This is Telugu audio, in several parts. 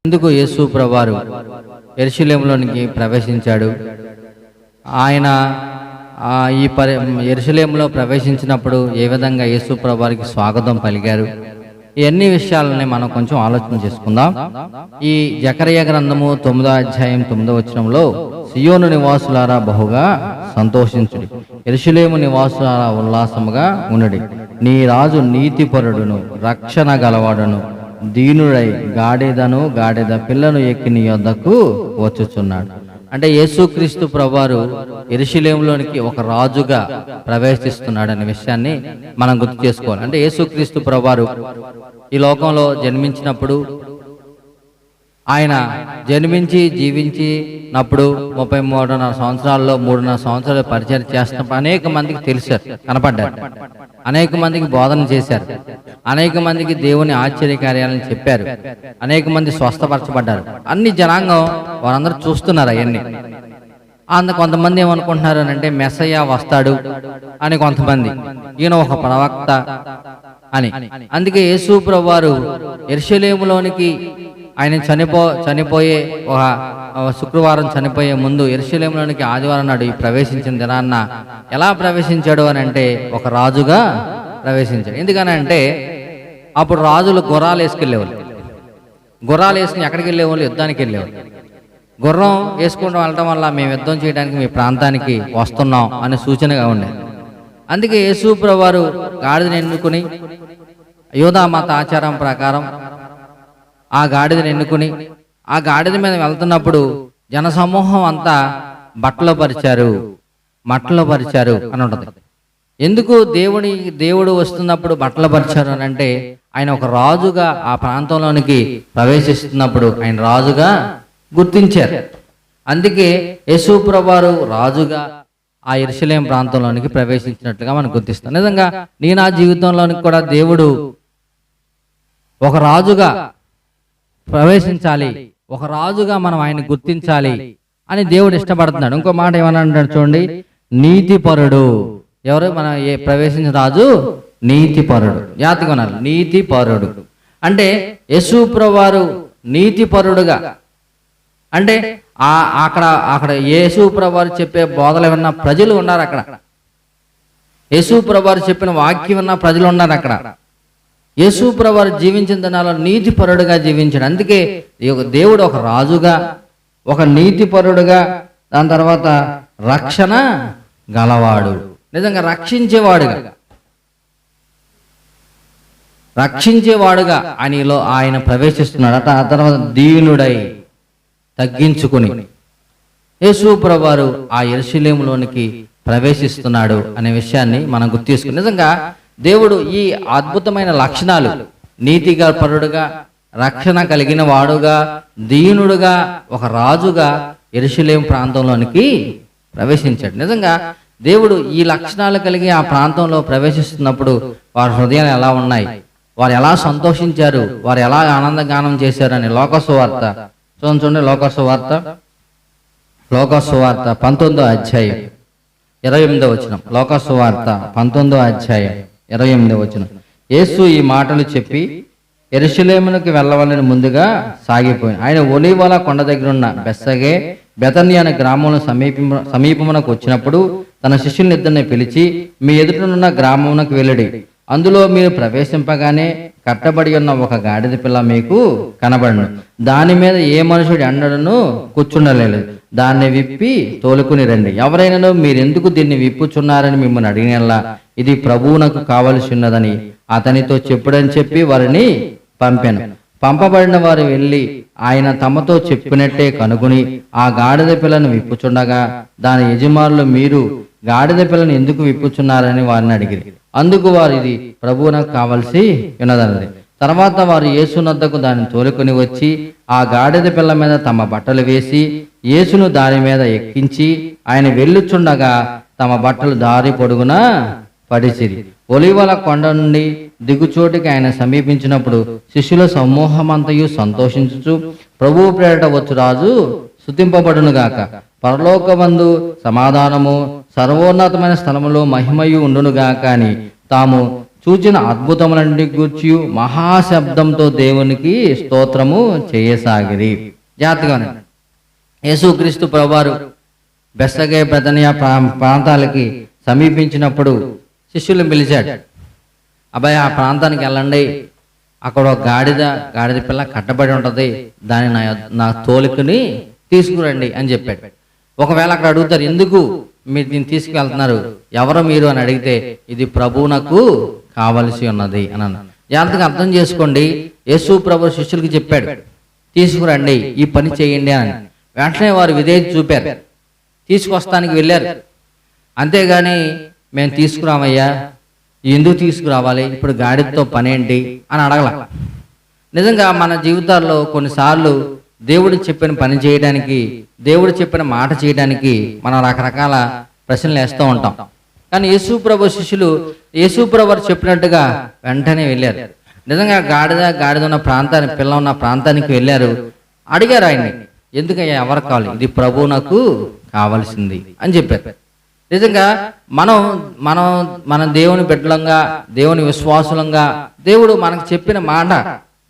ఎందుకు యేసు ప్రభువారు యెరూషలేములోనికి ప్రవేశించాడు? ఆయన యెరూషలేములో ప్రవేశించినప్పుడు ఏ విధంగా యేసు ప్రభువారికి స్వాగతం పలికారు? ఇవన్నీ విషయాలని మనం కొంచెం ఆలోచన చేసుకుందాం. ఈ జకరియా గ్రంథము 9వ అధ్యాయం 9వ వచనంలో, సియోను నివాసులారా బహుగా సంతోషించుడి, యెరూషలేము నివాసులారా ఉల్లాసముగా ఉండుడి. నీ రాజు నీతిపరుడును రక్షణ గలవాడును దీనుడై గాడిద పిల్లను ఎక్కి నీ యొద్దకు వచ్చుచున్నాడు. అంటే యేసుక్రీస్తు ప్రభువారు యెరూషలేములోనికి ఒక రాజుగా ప్రవేశిస్తున్నాడు అనే విషయాన్ని మనం గుర్తు చేసుకోవాలి. అంటే యేసుక్రీస్తు ప్రభువారు ఈ లోకంలో జన్మించినప్పుడు, ఆయన జన్మించి జీవించినప్పుడు 33.5 సంవత్సరాల్లో 3.5 సంవత్సరాలు పరిచయం చేస్తున్నప్పుడు అనేక మందికి తెలిసారు, కనపడ్డారు, అనేక మందికి బోధన చేశారు, అనేక మందికి దేవుని ఆశ్చర్యకార్యాలను చెప్పారు, అనేక మంది స్వస్థపరచబడ్డారు. అన్ని జనాంగం వారందరూ చూస్తున్నారు అవన్నీ. కొంతమంది ఏమనుకుంటున్నారు అంటే మెస్సయ్య వస్తాడు అని, కొంతమంది ఈయన ఒక ప్రవక్త అని. అందుకే యేసు ప్రభువారు యెరూషలేములోనికి ఆయన చనిపోయే ఒక శుక్రవారం చనిపోయే ముందు యెరూషలేములోనికి ఆదివారం నాడు ప్రవేశించిన దినాన్న ఎలా ప్రవేశించాడు అని అంటే ఒక రాజుగా ప్రవేశించాడు. ఎందుకనంటే అప్పుడు రాజులు గుర్రాలు వేసుకెళ్ళేవాళ్ళు. గుర్రాలు వేసుకుని ఎక్కడికి వెళ్ళేవాళ్ళు? యుద్ధానికి వెళ్ళేవాళ్ళు. గుర్రం వేసుకుంటూ వెళ్ళటం వల్ల మేము యుద్ధం చేయడానికి మీ ప్రాంతానికి వస్తున్నాం అనే సూచనగా ఉండేది. అందుకే యేసు ప్రభువారు గాడిదను ఎన్నుకుని యూదా మత ఆచారం ప్రకారం ఆ గాడిదను ఎన్నుకుని ఆ గాడిద మీద వెళ్తున్నప్పుడు జనసమూహం అంతా మట్టలో పరిచారు అని ఉంటుంది. ఎందుకు దేవుడు వస్తున్నప్పుడు బట్టలు పరిచారు అని అంటే, ఆయన ఒక రాజుగా ఆ ప్రాంతంలోనికి ప్రవేశిస్తున్నప్పుడు ఆయన రాజుగా గుర్తించారు. అందుకే యేసు ప్రభువారు రాజుగా ఆ యెరూషలేం ప్రాంతంలోనికి ప్రవేశించినట్లుగా మనం గుర్తిస్తాం. నిజంగా నా జీవితంలోనికి కూడా దేవుడు ఒక రాజుగా ప్రవేశించాలి, ఒక రాజుగా మనం ఆయన గుర్తించాలి అని దేవుడు ఇష్టపడుతున్నాడు. ఇంకో మాట ఏమన్నా అంటాడు చూడండి, నీతిపరుడు. ఎవరు మన ప్రవేశించిన రాజు? నీతిపరుడు. జాగ్రత్తగా ఉన్నారు, నీతిపరుడు అంటే యేసు ప్రభువారు నీతిపరుడుగా. అంటే అక్కడ యేసు ప్రభువారు చెప్పే బోధలు విన్న ప్రజలు ఉన్నారు అక్కడ. యేసు ప్రభువారు చెప్పిన వాక్యం విన్న ప్రజలు ఉన్నారు అక్కడ. యేసు ప్రభువారు జీవించిన దినాల్లో నీతిపరుడుగా జీవించాడు. అందుకే దేవుడు ఒక రాజుగా, ఒక నీతిపరుడుగా, దాని తర్వాత రక్షణ గలవాడు, నిజంగా రక్షించేవాడుగా ఆయన ప్రవేశిస్తున్నాడు. ఆ తర్వాత దీనుడై తగ్గించుకుని యేసు ప్రభువారు ఆ యెరూషలేములోనికి ప్రవేశిస్తున్నాడు అనే విషయాన్ని మనం గుర్తు చేసుకుని, నిజంగా దేవుడు ఈ అద్భుతమైన లక్షణాలు, నీతిగా పరుడుగా, రక్షణ కలిగిన వాడుగా, దీనుడుగా, ఒక రాజుగా యెరూషలేం ప్రాంతంలోనికి ప్రవేశించాడు. నిజంగా దేవుడు ఈ లక్షణాలు కలిగి ఆ ప్రాంతంలో ప్రవేశిస్తున్నప్పుడు వారి హృదయాలు ఎలా ఉన్నాయి, వారు ఎలా సంతోషించారు, వారు ఎలా ఆనందగానం చేశారు అని లోకసువార్త చూడండి. లోకసువార్త 19వ అధ్యాయం 28వ వచనం. లోకసువార్త 19వ అధ్యాయం 28వ వచనం. యేసు ఈ మాటలు చెప్పి యెరూషలేమునకు వెళ్ళవాలని ముందుగా సాగిపోయి ఆయన ఒలీవల కొండ దగ్గర ఉన్న బెతనియా అనే గ్రామంలో సమీపమునకు వచ్చినప్పుడు తన శిష్యులనిద్దరిని పిలిచి, మీ ఎదుటనున్న గ్రామమునకు వెళ్ళుడి, అందులో మీరు ప్రవేశింపగానే కట్టబడి ఉన్న ఒక గాడిద పిల్ల మీకు కనబడును, దాని మీద ఏ మనుషుడు ఎన్నడను కూర్చుండలేదు, దాన్ని విప్పి తోలుకుని రండి. ఎవరైనా మీరెందుకు దీన్ని విప్పుచున్నారని మిమ్మల్ని అడిగినలా ఇది ప్రభువునకు కావలసి ఉన్నదని అతనితో చెప్పుడని చెప్పి వారిని పంపాను. పంపబడిన వారు వెళ్ళి ఆయన తమతో చెప్పినట్టే కనుగొని ఆ గాడిద పిల్లను విప్పుచుండగా దాని యజమానులు, మీరు గాడిద పిల్లను ఎందుకు విప్పుచున్నారని వారిని అడిగిరి. అందుకు వారు, ఇది ప్రభువునకు కావలసి ఉన్నదన్నది. తర్వాత వారు యేసునద్దకు దాన్ని తోలుకొని వచ్చి ఆ గాడిద పిల్ల మీద తమ బట్టలు వేసి యేసును దాని మీద ఎక్కించి ఆయన వెళ్ళుచుండగా తమ బట్టలు దారి పొడుగున పడిసిరి. ఒలీవల కొండ నుండి దిగుచోటికి ఆయన సమీపించినప్పుడు శిష్యుల సమూహమంతయు సంతోషించుచు, ప్రభువు పేరట వచ్చు రాజు స్తుతింపబడునుగాక, పరలోకమందు సమాధానము, సర్వోన్నతమైన స్థలములో మహిమయు ఉండునుగాక అని తాము చూచిన అద్భుతములన్నిటి గూర్చి మహాశబ్దంతో దేవునికి స్తోత్రము చేయసాగిరి. జాగ్రత్తగా యేసుక్రీస్తు ప్రభువారు బెత్సగే బెతనియా ప్రాంతాలకి సమీపించినప్పుడు శిష్యులను పిలిచాడు. అబ్బాయి ఆ ప్రాంతానికి వెళ్ళండి, అక్కడ ఒక గాడిద పిల్ల కట్టబడి ఉంటుంది, దాన్ని నా తోలుకుని తీసుకురండి అని చెప్పాడు. ఒకవేళ అక్కడ అడుగుతారు, ఎందుకు మీరు దీన్ని తీసుకువెళ్తున్నారు, ఎవరు మీరు అని అడిగితే, ఇది ప్రభువునకు కావలసి ఉన్నది అని అన్నాను. జాగ్రత్తగా అర్థం చేసుకోండి. యేసు ప్రభు శిష్యులకి చెప్పాడు, తీసుకురండి, ఈ పని చేయండి అని. వెంటనే వారు విధేయత చూపారు, తీసుకొస్తానికి వెళ్ళారు. అంతేగాని మేము తీసుకురామయ్యా, ఎందుకు తీసుకురావాలి, ఇప్పుడు గాడితో పని ఏంటి అని అడగల. నిజంగా మన జీవితాల్లో కొన్నిసార్లు దేవుడు చెప్పిన పని చేయడానికి, దేవుడు చెప్పిన మాట చేయడానికి మనం రకరకాల ప్రశ్నలు వేస్తూ ఉంటాం. కానీ యేసు ప్రభు శిష్యులు యేసు ప్రభు చెప్పినట్టుగా వెంటనే వెళ్ళారు. నిజంగా గాడిద ఉన్న పిల్ల ఉన్న ప్రాంతానికి వెళ్ళారు. అడిగారు ఆయన్ని, ఎందుకయ్యా ఎవరు కావాలి, ఇది ప్రభువునకు కావాల్సింది అని చెప్పారు. నిజంగా మనం దేవుని బిడ్డలంగా, దేవుని విశ్వాసులంగా, దేవుడు మనకు చెప్పిన మాట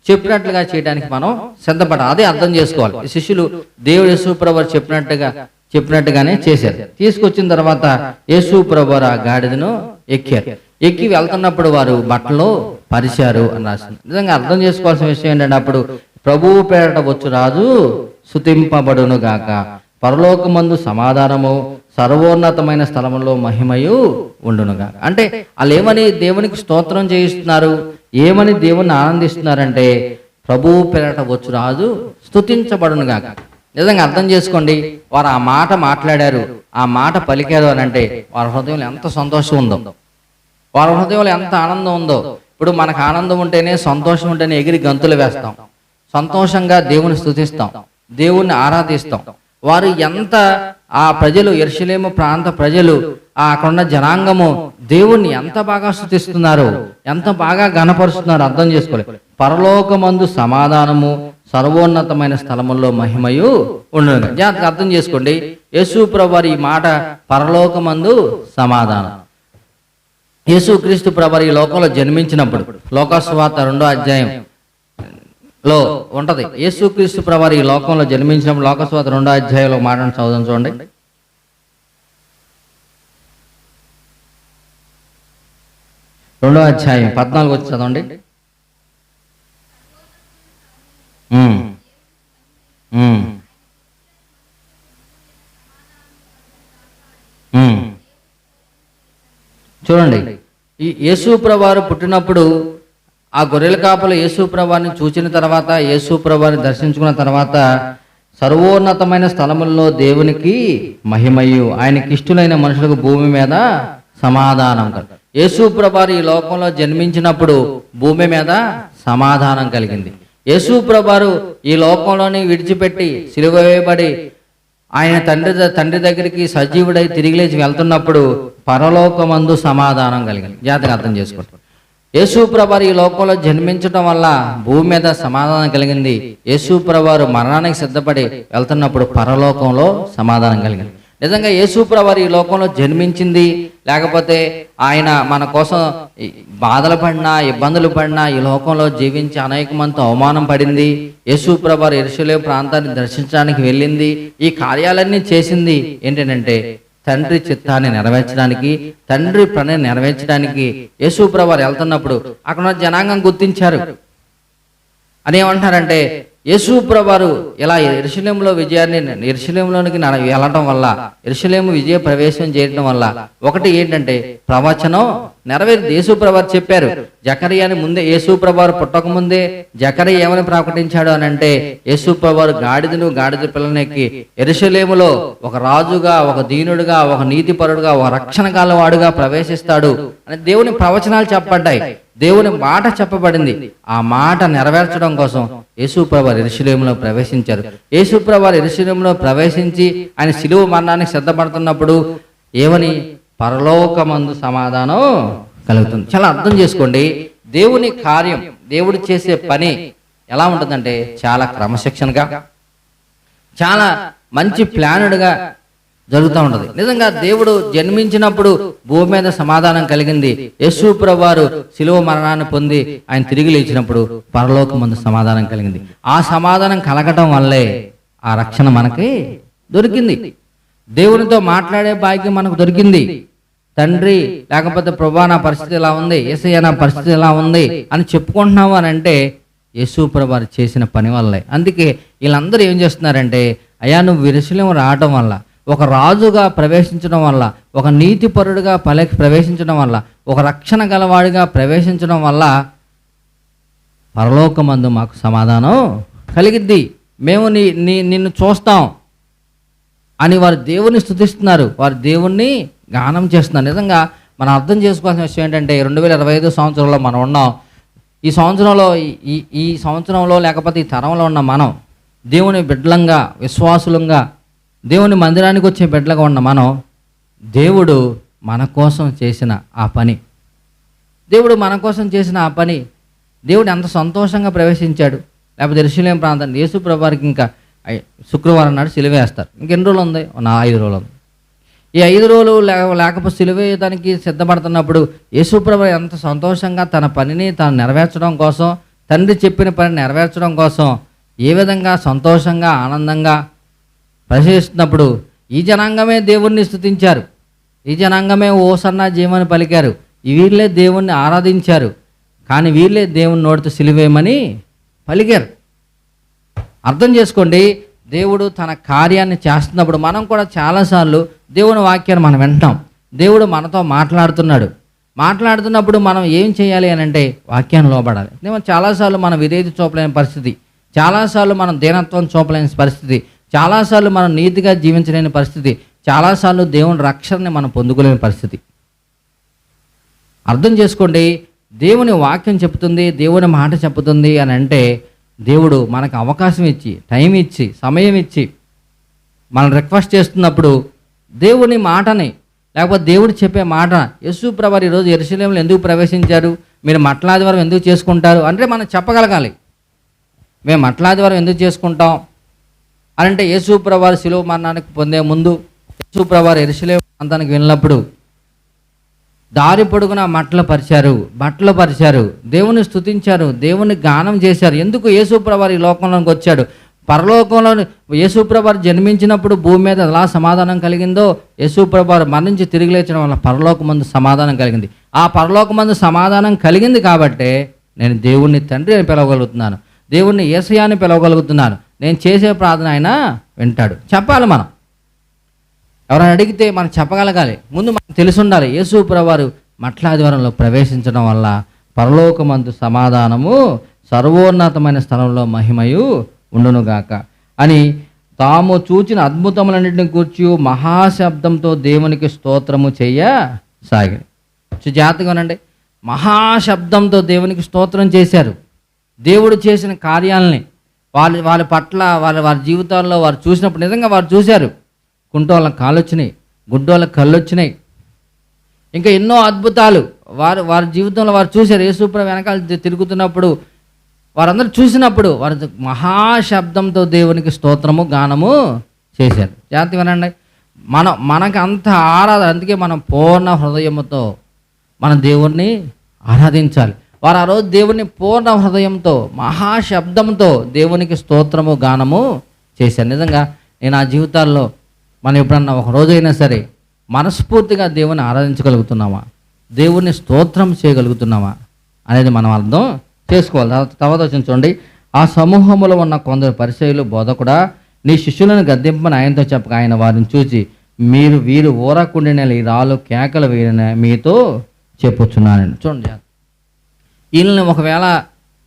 చెప్పినట్లుగా చేయడానికి మనం సిద్ధపడాలి. అదే అర్థం చేసుకోవాలి. శిష్యులు దేవుడు యేసు ప్రభువు చెప్పినట్టుగానే చేశారు. తీసుకొచ్చిన తర్వాత యేసు ప్రభువు ఆ గాడిదను ఎక్కి వెళ్తున్నప్పుడు వారు బట్టలు పరిచారు అని రాసింది. నిజంగా అర్థం చేసుకోవాల్సిన విషయం ఏంటంటే, అప్పుడు ప్రభువు పేరట వచ్చు రాజు స్తుతింపబడును గాక, పరలోకమందు సమాధానము, సర్వోన్నతమైన స్థలములో మహిమయు ఉండునుగా. అంటే వాళ్ళు ఏమని దేవునికి స్తోత్రం చేయిస్తున్నారు, ఏమని దేవుణ్ణి ఆనందిస్తున్నారంటే, ప్రభువు పేరట వచ్చు రాజు స్తుతించబడునుగాక. నిజంగా అర్థం చేసుకోండి. వారు ఆ మాట మాట్లాడారు, ఆ మాట పలికారు అని అంటే వారి హృదయంలో ఎంత సంతోషం ఉందో, వారి హృదయంలో ఎంత ఆనందం ఉందో. ఇప్పుడు మనకు ఆనందం ఉంటేనే, సంతోషం ఉంటేనే ఎగిరి గంతులు వేస్తాం, సంతోషంగా దేవుని స్తుతిస్తాం, దేవుణ్ణి ఆరాధిస్తాం. వారు ఎంత ఆ ప్రజలు, యెరూషలేము ప్రాంత ప్రజలు, అక్కడున్న జనాంగము దేవుణ్ణి ఎంత బాగా స్తుతిస్తున్నారు, ఎంత బాగా ఘనపరుస్తున్నారు అర్థం చేసుకోలేదు. పరలోకమందు సమాధానము, సర్వోన్నతమైన స్థలముల్లో మహిమయు ఉండును. జాగ్రత్తగా అర్థం చేసుకోండి. యేసు ప్రభువారు ఈ మాట, పరలోకమందు సమాధానం. యేసుక్రీస్తు ప్రభువారు ఈ లోకంలో జన్మించినప్పుడు, లోకసువార్త 2వ అధ్యాయంలో ఉంటది. యేసుక్రీస్తు ప్రభువారు ఈ లోకంలో జన్మించినప్పుడు లోకసువార్త 2వ అధ్యాయంలో మాటను చదువుదాం చూడండి. 2వ అధ్యాయం 14 వచ్చి చదవండి. చూడండి, ఈ యేసు ప్రభువారు పుట్టినప్పుడు ఆ గొర్రెల కాపలు యేసు ప్రభువారిని చూచిన తర్వాత, యేసు ప్రభువారిని దర్శించుకున్న తర్వాత, సర్వోన్నతమైన స్థలముల్లో దేవునికి మహిమయు, ఆయనకి ఇష్టలైన మనుషులకు భూమి మీద సమాధానం కలిగింది. యేసు ప్రభువారు ఈ లోకంలో జన్మించినప్పుడు భూమి మీద సమాధానం కలిగింది. యేసు ప్రభువారు ఈ లోకంలోని విడిచిపెట్టి సిలువ వేయబడి ఆయన తండ్రి దగ్గరికి సజీవుడై తిరిగి లేచి వెళ్తున్నప్పుడు పరలోకమందు సమాధానం కలిగింది. జాగ్రత్తగా అర్థం చేసుకోండి. యేసు ప్రభువారు ఈ లోకంలో జన్మించడం వల్ల భూమి మీద సమాధానం కలిగింది. యేసు ప్రభువారు మరణానికి సిద్ధపడి వెళ్తున్నప్పుడు పరలోకంలో సమాధానం కలిగింది. నిజంగా యేసు ప్రభువారు ఈ లోకంలో జన్మించింది, లేకపోతే ఆయన మన కోసం బాధలు పడినా, ఇబ్బందులు పడినా, ఈ లోకంలో జీవించి అనేక మందితో అవమానం పడింది. యేసు ప్రభువారు యెరూషలేము ప్రాంతాన్ని దర్శించడానికి వెళ్ళింది. ఈ కార్యాలన్నీ చేసింది ఏంటంటే తండ్రి చిత్తాన్ని నెరవేర్చడానికి, తండ్రి పనిని నెరవేర్చడానికి. యేసు ప్రభువారు వెళ్తున్నప్పుడు అక్కడ జనాంగం గుర్తించారు. అని ఏమంటారంటే, యేసు ప్రభువారు ఇలా యెరూషలేములోనికి వెళ్ళటం వల్ల, యెరూషలేము విజయ ప్రవేశం చేయడం వల్ల ఒకటి ఏంటంటే ప్రవచనం నెరవేరింది. యేసు ప్రభువారు చెప్పారు, జకర్యాని ముందే, యేసు ప్రభువారు పుట్టక ముందే జకర్యా ఏమని ప్రకటించాడు అని అంటే, యేసు ప్రభువారు గాడిద పిల్లనెక్కి యెరూషలేములో ఒక రాజుగా, ఒక దీనుడుగా, ఒక నీతిపరుడుగా, ఒక రక్షణ కాలవాడుగా ప్రవేశిస్తాడు అని దేవుని ప్రవచనాలు చెప్పబడ్డాయి. దేవుని మాట చెప్పబడింది. ఆ మాట నెరవేర్చడం కోసం యేసు ప్రభువారు యెరూషలేములో ప్రవేశించారు. యేసు ప్రభువారు యెరూషలేములో ప్రవేశించి ఆయన శిలువ మరణానికి సిద్ధపడుతున్నప్పుడు ఏమని, పరలోకమందు సమాధానం కలుగుతుంది. చాలా అర్థం చేసుకోండి. దేవుని కార్యం, దేవుడు చేసే పని ఎలా ఉంటుందంటే చాలా క్రమశిక్షణగా, చాలా మంచి ప్లానుడ్గా, జరుగుతూ ఉంటుంది. నిజంగా దేవుడు జన్మించినప్పుడు భూమి మీద సమాధానం కలిగింది. యేసు ప్రభువారు శిలువ మరణాన్ని పొంది ఆయన తిరిగి లేచినప్పుడు పరలోకమందు సమాధానం కలిగింది. ఆ సమాధానం కలగటం వల్లే ఆ రక్షణ మనకి దొరికింది. దేవునితో మాట్లాడే భాగ్యం మనకు దొరికింది. తండ్రి లేకపోతే ప్రభువా నా పరిస్థితి ఎలా ఉంది, యేసయ్య నా పరిస్థితి ఎలా ఉంది అని చెప్పుకుంటున్నావు అని అంటే యేసు ప్రభువారు చేసిన పని వల్లే. అందుకే వీళ్ళందరూ ఏం చేస్తున్నారంటే, అయ్యా నువ్వు యెరూషలేము రావటం వల్ల, ఒక రాజుగా ప్రవేశించడం వల్ల, ఒక నీతిపరుడుగా ప్రవేశించడం వల్ల, ఒక రక్షణ గలవాడిగా ప్రవేశించడం వల్ల పరలోకమందు మాకు సమాధానం కలిగిద్ది, మేము నిన్ను చూస్తాం అని వారు దేవుణ్ణి స్తుతిస్తున్నారు, వారు దేవుణ్ణి గానం చేస్తున్నారు. నిజంగా మనం అర్థం చేసుకోవాల్సిన విషయం ఏంటంటే 2025 సంవత్సరంలో మనం ఉన్నాం. ఈ సంవత్సరంలో ఈ సంవత్సరంలో లేకపోతే ఈ తరంలో ఉన్న మనం దేవుని బిడ్డలంగా, విశ్వాసులంగా, దేవుని మందిరానికి వచ్చే బిడ్డలుగా ఉన్న మనం, దేవుడు మన కోసం చేసిన ఆ పని, దేవుడు ఎంత సంతోషంగా ప్రవేశించాడు. లేకపోతే యెరూషలేము ప్రాంతాన్ని యేసు ప్రభువారికి ఇంకా శుక్రవారం నాడు సిలువేస్తారు. ఇంకెన్ని రోజులు ఉంది? 5 రోజులు ఉంది. ఈ 5 రోజులు లేకపోతే సిలువేయడానికి సిద్ధపడుతున్నప్పుడు యేసు ప్రభువు ఎంత సంతోషంగా తన పనిని తాను నెరవేర్చడం కోసం, తండ్రి చెప్పిన పని నెరవేర్చడం కోసం ఏ విధంగా సంతోషంగా ఆనందంగా ప్రవేశిస్తున్నప్పుడు ఈ జనాంగమే దేవుణ్ణి స్తుతించారు, ఈ జనాంగమే ఓసన్నా జీవని పలికారు, వీళ్ళే దేవుణ్ణి ఆరాధించారు. కానీ వీళ్ళే దేవుని నోటితో సిలువేయమని పలికారు. అర్థం చేసుకోండి, దేవుడు తన కార్యాన్ని చేస్తున్నప్పుడు మనం కూడా చాలాసార్లు దేవుని వాక్యాన్ని మనం వింటాం. దేవుడు మనతో మాట్లాడుతున్నప్పుడు మనం ఏం చేయాలి అని అంటే వాక్యాన్ని లోబడాలి. చాలాసార్లు మనం విధేయత చూపలేని పరిస్థితి, చాలాసార్లు మనం దీనత్వం చూపలేని పరిస్థితి, చాలాసార్లు మనం నీతిగా జీవించలేని పరిస్థితి, చాలాసార్లు దేవుని రక్షణని మనం పొందుకోలేని పరిస్థితి. అర్థం చేసుకోండి, దేవుని వాక్యం చెప్తుంది, దేవుని మాట చెప్తుంది అని అంటే దేవుడు మనకు అవకాశం ఇచ్చి, టైం ఇచ్చి, సమయం ఇచ్చి మనం రిక్వెస్ట్ చేస్తున్నప్పుడు దేవుని మాటని, లేకపోతే దేవుడు చెప్పే మాట, యేసు ప్రభువు ఈరోజు యెరూషలేములో ఎందుకు ప్రవేశించారు, మీరు మట్లాదివారం ఎందుకు చేసుకుంటారు అంటే మనం చెప్పగలగాలి. మేము మట్లాదివారం ఎందుకు చేసుకుంటాం అని అంటే యేసు ప్రభువు శిలువ మరణానికి పొందే ముందు యేసు ప్రభువు యెరూషలేము ప్రాంతానికి వెళ్ళినప్పుడు దారి పొడుగున బట్టలు పరిచారు, దేవుని స్తుతించారు, దేవుని గానం చేశారు. ఎందుకు? యేసు ప్రభువు ఈ లోకంలోకి వచ్చాడు. పరలోకంలో యేసు ప్రభువు జన్మించినప్పుడు భూమి మీద ఎలా సమాధానం కలిగిందో, యేసు ప్రభువు మరణించి తిరిగి లేచడం వల్ల పరలోకమందు సమాధానం కలిగింది. ఆ పరలోకమందు సమాధానం కలిగింది కాబట్టే నేను దేవుణ్ణి తండ్రి అని పిలవగలుగుతున్నాను, దేవుణ్ణి యేసయ్య అని పిలవగలుగుతున్నాను. నేను చేసే ప్రార్థన ఆయన వింటాడు. చెప్పాలి, మనం ఎవరైనా అడిగితే మనం చెప్పగలగాలి. ముందు మనకు తెలిసి ఉండాలి, యేసు ప్రభువు మట్లాదివారంలో ప్రవేశించడం వల్ల పరలోకమందు సమాధానము, సర్వోన్నతమైన స్థలంలో మహిమయు ఉండునుగాక అని తాము చూచిన అద్భుతములన్నింటిని కూర్చి మహాశబ్దంతో దేవునికి స్తోత్రము చేయసాగారు. జాగ్రత్తగానండి, మహాశబ్దంతో దేవునికి స్తోత్రం చేశారు. దేవుడు చేసిన కార్యాలని వాళ్ళ పట్ల వారి జీవితాల్లో వారు చూసినప్పుడు నిజంగా వారు చూశారు. కుంటోళ్ళకి కాళ్ళు వచ్చినాయి, గుడ్డోళ్ళకి కళ్ళు వచ్చినాయి, ఇంకా ఎన్నో అద్భుతాలు వారి జీవితంలో వారు చూశారు. యేసు ప్రభువు వెనకాల తిరుగుతున్నప్పుడు వారందరూ చూసినప్పుడు వారు మహాశబ్దంతో దేవునికి స్తోత్రము గానము చేశారు. జాగ్రత్త వినండి, మనకు అంత ఆరాధన, అందుకే మనం పూర్ణ హృదయముతో మనం దేవుణ్ణి ఆరాధించాలి. వారు ఆ రోజు దేవుణ్ణి పూర్ణ హృదయంతో మహాశబ్దంతో దేవునికి స్తోత్రము గానము చేశారు. నిజంగా నేను ఆ జీవితాల్లో మనం ఎప్పుడన్నా ఒక రోజైనా సరే మనస్ఫూర్తిగా దేవుని ఆరాధించగలుగుతున్నామా, దేవుణ్ణి స్తోత్రం చేయగలుగుతున్నామా అనేది మనం అర్థం చేసుకోవాలి. తర్వాత చూడండి, ఆ సమూహంలో ఉన్న కొందరు పరిచయులు, బోధకుడా నీ శిష్యులను గద్దింపని ఆయనతో చెప్పక ఆయన వారిని చూసి వీరు ఊరకుండిన ఈ రాళ్ళు కేకలు వేయన మీతో చెప్పుచున్నాను. చూడండి, వీళ్ళని ఒకవేళ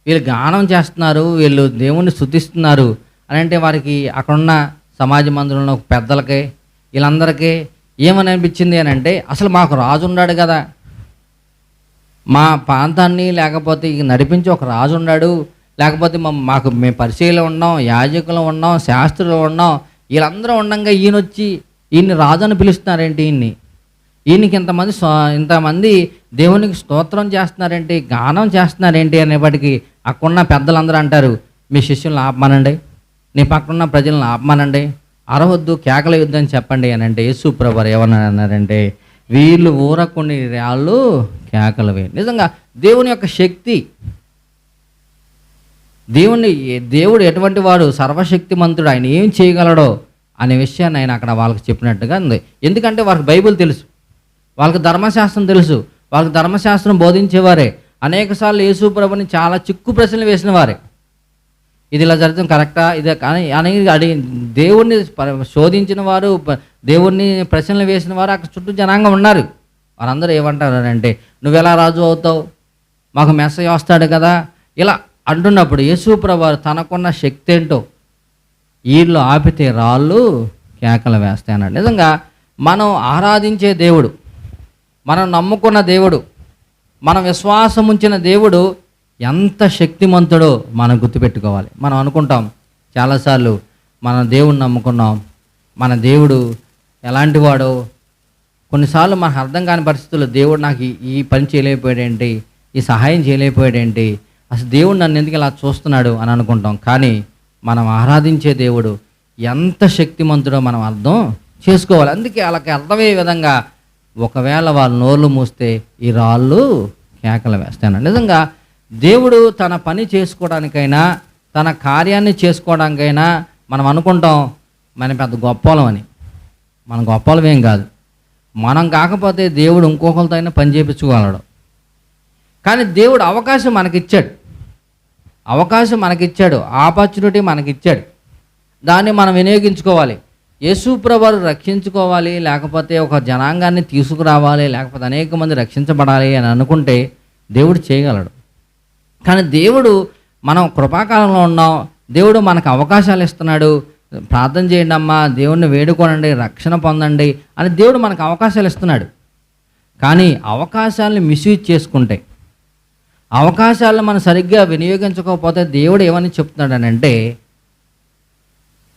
వీళ్ళు గానం చేస్తున్నారు, వీళ్ళు దేవుణ్ణి స్తుతిస్తున్నారు అని అంటే వారికి అక్కడున్న సమాజ మందిరంలో పెద్దలకి వీళ్ళందరికీ ఏమని అనిపించింది అని అంటే, అసలు మాకు రాజు ఉన్నాడు కదా, మా ప్రాంతాన్ని లేకపోతే నడిపించి ఒక రాజు ఉన్నాడు, లేకపోతే మేము పరిచయలు ఉన్నాం, యాజకులు ఉన్నాం, శాస్త్రులు ఉన్నాం, వీళ్ళందరూ ఉండంగా ఈయన్ని రాజు అని పిలుస్తున్నారేంటి, ఈయనకి ఇంతమంది దేవునికి స్తోత్రం చేస్తున్నారేంటి, గానం చేస్తున్నారేంటి అనేప్పటికీ అక్కడున్న పెద్దలందరూ అంటారు, మీ శిష్యులను ఆపమానండి, నీ పక్కనున్న ప్రజలను ఆపమానండి, అరవద్దు, కేకల యుద్ధం చెప్పండి అని అంటే యేసు ప్రభువారు ఏమన్నారంటే, వీళ్ళు ఊరకుని రాళ్ళు కేకలు వేయి. నిజంగా దేవుని యొక్క శక్తి, దేవుడు ఎటువంటి వాడు, సర్వశక్తిమంతుడు, ఆయన ఏం చేయగలడో అనే విషయాన్ని ఆయన అక్కడ వాళ్ళకి చెప్పినట్టుగా ఉంది. ఎందుకంటే వాళ్ళకి బైబిల్ తెలుసు, వాళ్ళకి ధర్మశాస్త్రం తెలుసు, వాళ్ళకి ధర్మశాస్త్రం బోధించేవారే, అనేకసార్లు యేసు ప్రభుని చాలా చిక్కు ప్రశ్నలు వేసిన వారే. ఇది ఇలా జరగడం కరెక్టా, ఇదే కానీ అని అడిగి దేవుణ్ణి శోధించిన వారు, దేవుణ్ణి ప్రశ్నలు వేసిన వారు అక్కడ చుట్టూ జనాంగం ఉన్నారు. వారందరూ ఏమంటారంటే, నువ్వెలా రాజు అవుతావు, మాకు మెస్సయ్య వస్తాడు కదా, ఇలా అంటున్నప్పుడు యేసు ప్రభువారు తనకున్న శక్తి ఏంటో, వీళ్ళు ఆపితే రాళ్ళు కేకలు వేస్తాయి అన్నాడు. నిజంగా మనం ఆరాధించే దేవుడు, మనం నమ్ముకున్న దేవుడు, మనం విశ్వాసం ఉంచిన దేవుడు ఎంత శక్తిమంతుడో మనం గుర్తుపెట్టుకోవాలి. మనం అనుకుంటాం చాలాసార్లు, మన దేవుడిని నమ్ముకున్నాం, మన దేవుడు ఎలాంటి వాడో. కొన్నిసార్లు మనకు అర్థం కాని పరిస్థితుల్లో దేవుడు నాకు ఈ పని చేయలేకపోయాడేంటి, ఈ సహాయం చేయలేకపోయాడేంటి, అసలు దేవుడు నన్ను ఎందుకు ఇలా చూస్తున్నాడు అని అనుకుంటాం. కానీ మనం ఆరాధించే దేవుడు ఎంత శక్తిమంతుడో మనం అర్థం చేసుకోవాలి. అందుకే వాళ్ళకి అర్థమయ్యే విధంగా ఒకవేళ వాళ్ళ నోళ్ళు మూస్తే ఈ రాళ్ళు కేకలు వేస్తాను. నిజంగా దేవుడు తన పని చేసుకోవడానికైనా, తన కార్యాన్ని చేసుకోవడానికైనా మనం అనుకుంటాం మనం పెద్ద గొప్పలం అని. మనం గొప్పలమేం కాదు. మనం కాకపోతే దేవుడు ఇంకొకరితో అయినా పని చేయించుకోగలడు. కానీ దేవుడు అవకాశం మనకిచ్చాడు, ఆపర్చునిటీ మనకిచ్చాడు. దాన్ని మనం వినియోగించుకోవాలి. యేసు ప్రభువును రక్షించుకోవాలి, లేకపోతే ఒక జనాంగాన్ని తీసుకురావాలి, లేకపోతే అనేక మంది రక్షించబడాలి అని అనుకుంటే దేవుడు చేయగలడు. కానీ దేవుడు, మనం కృపాకాలంలో ఉన్నాం, దేవుడు మనకు అవకాశాలు ఇస్తున్నాడు. ప్రార్థన చేయండి అమ్మా, దేవుడిని వేడుకోనండి, రక్షణ పొందండి అని దేవుడు మనకు అవకాశాలు ఇస్తున్నాడు. కానీ అవకాశాలను మిస్యూజ్ చేసుకుంటే, అవకాశాలను మనం సరిగ్గా వినియోగించకపోతే దేవుడు ఏమని చెప్తున్నాడనంటే,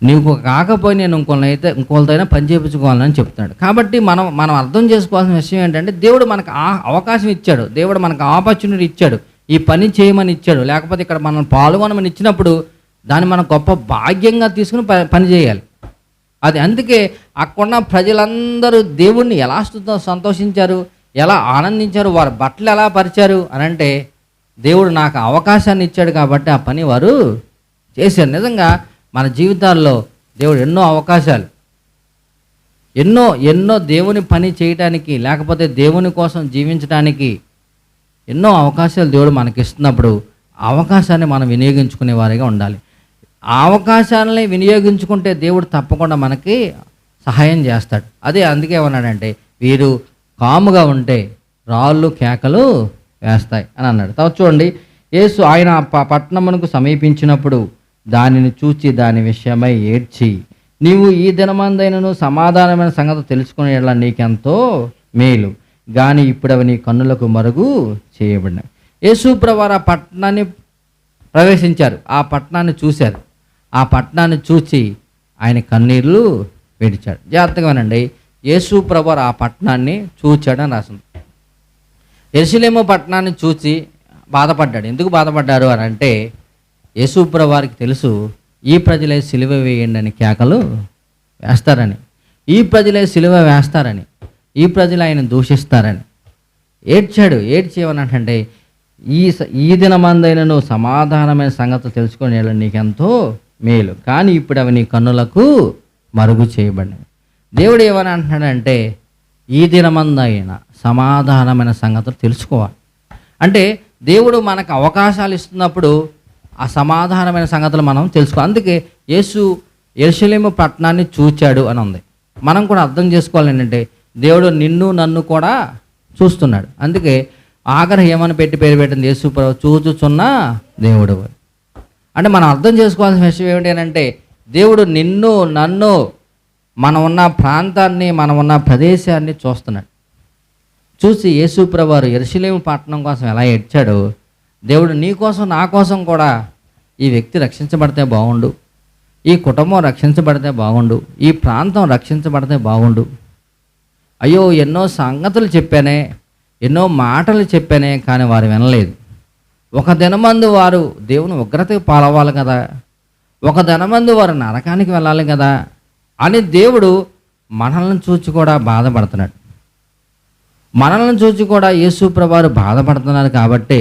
నీకు కాకపోయి నేను ఇంకోళ్ళతో పని చేయించుకోవాలని చెప్తున్నాడు. కాబట్టి మనం అర్థం చేసుకోవాల్సిన విషయం ఏంటంటే, దేవుడు మనకు అవకాశం ఇచ్చాడు, దేవుడు మనకు ఆపర్చునిటీ ఇచ్చాడు, ఈ పని చేయమని ఇచ్చాడు. లేకపోతే ఇక్కడ మనం పాల్గొనమని ఇచ్చినప్పుడు దాన్ని మనం గొప్ప భాగ్యంగా తీసుకుని పని చేయాలి. అది అందుకే అక్కడున్న ప్రజలందరూ దేవుణ్ణి ఎలా సంతోషించారు, ఎలా ఆనందించారు, వారి బట్టలు ఎలా పరిచారు అని అంటే, దేవుడు నాకు అవకాశాన్ని ఇచ్చాడు కాబట్టి ఆ పని వారు చేశారు. నిజంగా మన జీవితాల్లో దేవుడు ఎన్నో అవకాశాలు, ఎన్నో దేవుని పని చేయటానికి, లేకపోతే దేవుని కోసం జీవించడానికి ఎన్నో అవకాశాలు దేవుడు మనకి ఇస్తున్నప్పుడు అవకాశాన్ని మనం వినియోగించుకునే వారిగా ఉండాలి. ఆ అవకాశాలని వినియోగించుకుంటే దేవుడు తప్పకుండా మనకి సహాయం చేస్తాడు. అందుకే ఏమన్నాడంటే, వీరు కాముగా ఉంటే రాళ్ళు కేకలు వేస్తాయి అని అన్నాడు. తర్వాత చూడండి, యేసు ఆయన పట్టణమునకు సమీపించినప్పుడు దానిని చూచి దాని విషయమై ఏడ్చి, నీవు ఈ దినమందైనను సమాధానమైన సంగతి తెలుసుకునేలా నీకెంతో మేలు, కానీ ఇప్పుడు అవి నీ కన్నులకు మరుగు చేయబడినాయి. యేసు ప్రభువారు ఆ పట్టణాన్ని ప్రవేశించారు, ఆ పట్టణాన్ని చూశారు. ఆ పట్టణాన్ని చూచి ఆయన కన్నీళ్లు విడిచాడు. జాగ్రత్తగానండి, యేసు ప్రభువారు ఆ పట్టణాన్ని చూచాడని రాసింది. యెరూషలేము పట్టణాన్ని చూచి బాధపడ్డాడు. ఎందుకు బాధపడ్డారు అని అంటే, యేసు ప్రభువారికి తెలుసు ఈ ప్రజలే సిలువ వేయండి అని కేకలు వేస్తారని, ఈ ప్రజలే సిలువ వేస్తారని, ఈ ప్రజలు ఆయన దూషిస్తారని ఏడ్చాడు. ఏడ్చేవనంటే, ఈ దినమందైనను సమాధానమైన సంగతులు తెలుసుకొని నీకెంతో మేలు, కానీ ఇప్పుడు అవి నీ కన్నులకు మరుగు చేయబడినవి. దేవుడు ఏమని అంటున్నాడంటే, ఈ దినమందైన సమాధానమైన సంగతులు తెలుసుకోవాలి. అంటే దేవుడు మనకు అవకాశాలు ఇస్తున్నప్పుడు ఆ సమాధానమైన సంగతులు మనం తెలుసుకోవాలి. అందుకే యేసు యెరూషలేము పట్టణాన్ని చూచాడు అని ఉంది. మనం కూడా అర్థం చేసుకోవాలి ఏంటంటే, దేవుడు నిన్ను నన్ను కూడా చూస్తున్నాడు. అందుకే ఆఖరి ఏమని పేరు పెట్టింది, యేసు ప్రభు చూచుచున్న దేవుడు. అంటే మనం అర్థం చేసుకోవాల్సిన విషయం ఏమిటి అని అంటే, దేవుడు నిన్ను నన్ను, మనం ఉన్న ప్రాంతాన్ని, మనం ఉన్న ప్రదేశాన్ని చూస్తున్నాడు. చూసి యేసు ప్రభువారు యెరూషలేము పట్టణం కోసం ఎలా ఏడ్చాడో, దేవుడు నీ కోసం నా కోసం కూడా ఈ వ్యక్తి రక్షించబడితే బాగుండు, ఈ కుటుంబం రక్షించబడితే బాగుండు, ఈ ప్రాంతం రక్షించబడితే బాగుండు. అయ్యో ఎన్నో సంగతులు చెప్పానే, ఎన్నో మాటలు చెప్పానే, కానీ వారు వినలేదు. ఒక దినమందు వారు దేవుని ఉగ్రతకు పాలవ్వాలి కదా, ఒక దినమందు వారు నరకానికి వెళ్ళాలి కదా అని దేవుడు మనల్ని చూచి కూడా బాధపడుతున్నాడు. మనల్ని చూచి కూడా యేసు ప్రభువారు బాధపడుతున్నారు కాబట్టి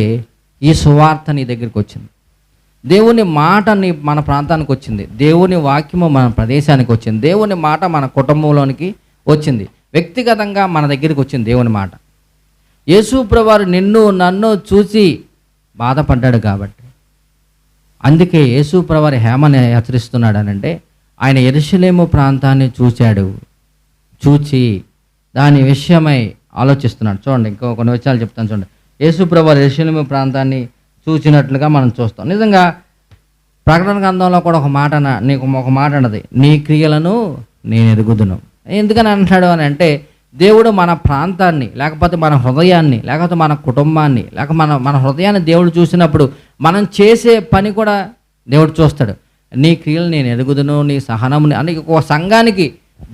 ఈ సువార్త నీ దగ్గరికి వచ్చింది. దేవుని మాట మన ప్రాంతానికి వచ్చింది. దేవుని వాక్యము మన ప్రదేశానికి వచ్చింది. దేవుని మాట మన కుటుంబంలోనికి వచ్చింది. వ్యక్తిగతంగా మన దగ్గరికి వచ్చింది దేవుని మాట. యేసు ప్రభువారు నిన్ను నన్ను చూసి బాధపడ్డాడు కాబట్టి, అందుకే యేసు ప్రభువారు హేమని హెచ్చరిస్తున్నాడు అనంటే, ఆయన యెరూషలేము ప్రాంతాన్ని చూచి దాని విషయమై ఆలోచిస్తున్నాడు. చూడండి, ఇంకో కొన్ని విషయాలు చెప్తాను చూడండి. యేసు ప్రభువారు యెరూషలేము ప్రాంతాన్ని చూచినట్లుగా మనం చూస్తాం. నిజంగా ప్రకటన గ్రంథంలో కూడా ఒక మాట అన్నది, నీ క్రియలను నేను ఎరుగుదును. ఎందుకని అంటాడు అని అంటే, దేవుడు మన ప్రాంతాన్ని, లేకపోతే మన హృదయాన్ని, లేకపోతే మన కుటుంబాన్ని, లేక మన హృదయాన్ని దేవుడు చూసినప్పుడు మనం చేసే పని కూడా దేవుడు చూస్తాడు. నీ క్రియలు నేను ఎరుగుదును, నీ సహనముని అని ఒక సంఘానికి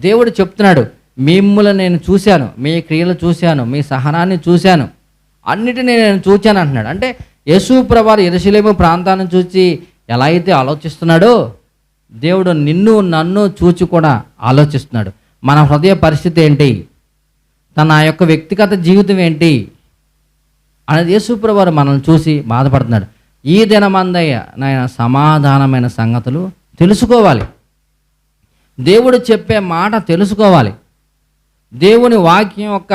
దేవుడు చెప్తున్నాడు. మిమ్మల్ని నేను చూశాను, మీ క్రియలు చూశాను, మీ సహనాన్ని చూశాను, అన్నిటినీ నేను చూశాను అంటున్నాడు. అంటే యేసు ప్రభువారు యెరూషలేము ప్రాంతాన్ని చూసి ఎలా అయితే ఆలోచిస్తున్నాడో, దేవుడు నిన్ను నన్ను చూచి కూడా ఆలోచిస్తున్నాడు. మన హృదయ పరిస్థితి ఏంటి, తన యొక్క వ్యక్తిగత జీవితం ఏంటి అనేది యేసు ప్రభువారు మనల్ని చూసి బాధపడుతున్నాడు. ఈ దినమందయ్య నాయన సమాధానమైన సంగతులు తెలుసుకోవాలి. దేవుడు చెప్పే మాట తెలుసుకోవాలి. దేవుని వాక్యం యొక్క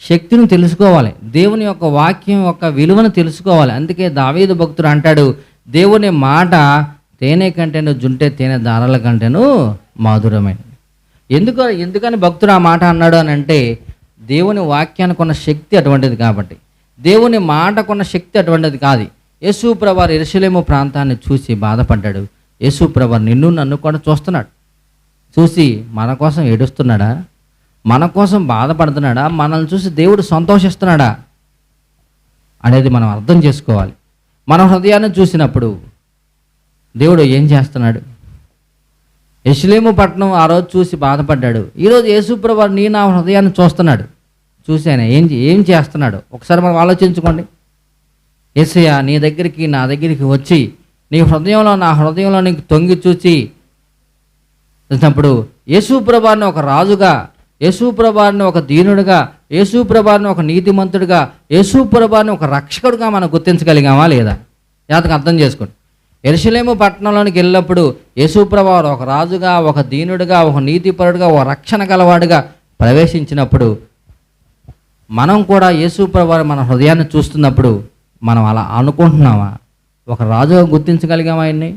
శక్తిని తెలుసుకోవాలి. దేవుని యొక్క వాక్యం యొక్క విలువను తెలుసుకోవాలి. అందుకే దావీదు భక్తుడు అంటాడు, దేవుని మాట తేనె కంటేను జుంటే తేనె దారాల కంటేను మధురమైనది. ఎందుకని భక్తుడు ఆ మాట అన్నాడు అని అంటే, దేవుని వాక్యానికి ఉన్న శక్తి అటువంటిది కాబట్టి, దేవుని మాటకున్న శక్తి అటువంటిది కాదు. యేసు ప్రభువారు యెరూషలేము ప్రాంతాన్ని చూసి బాధపడ్డాడు. యేసు ప్రభువారు నిన్ను నన్ను కూడా చూస్తున్నాడు. చూసి మన కోసం ఏడుస్తున్నాడా, మన కోసం బాధపడుతున్నాడా, మనల్ని చూసి దేవుడు సంతోషిస్తున్నాడా అనేది మనం అర్థం చేసుకోవాలి. మన హృదయాన్ని చూసినప్పుడు దేవుడు ఏం చేస్తున్నాడు? యెరూషలేము పట్టణం ఆ రోజు చూసి బాధపడ్డాడు. ఈరోజు యేసు ప్రభువారు నా హృదయాన్ని చూస్తున్నాడు. చూసి ఆయన ఏం చేస్తున్నాడు ఒకసారి మనం ఆలోచించుకోండి. యేసయ్య నీ దగ్గరికి నా దగ్గరికి వచ్చి నీ హృదయంలో నా హృదయంలో నీకు తొంగి చూచి యేసు ప్రభువారిని ఒక రాజుగా, యేసు ప్రభువారిని ఒక దీనుడిగా, యేసు ప్రభువారిని ఒక నీతిమంతుడిగా, యేసు ప్రభువారిని ఒక రక్షకుడిగా మనం గుర్తించగలిగామా లేదా? జాతకం అర్థం చేసుకోండి. యెరూషలేము పట్టణంలోనికి వెళ్ళినప్పుడు యేసు ప్రభువారు ఒక రాజుగా, ఒక దీనుడిగా, ఒక నీతిపరుడుగా, ఒక రక్షణ గలవాడుగా ప్రవేశించినప్పుడు మనం కూడా యేసు ప్రభువారు మన హృదయాన్ని చూస్తున్నప్పుడు మనం అలా అనుకుంటున్నామా? ఒక రాజుగా గుర్తించగలిగామా? ఆయన్ని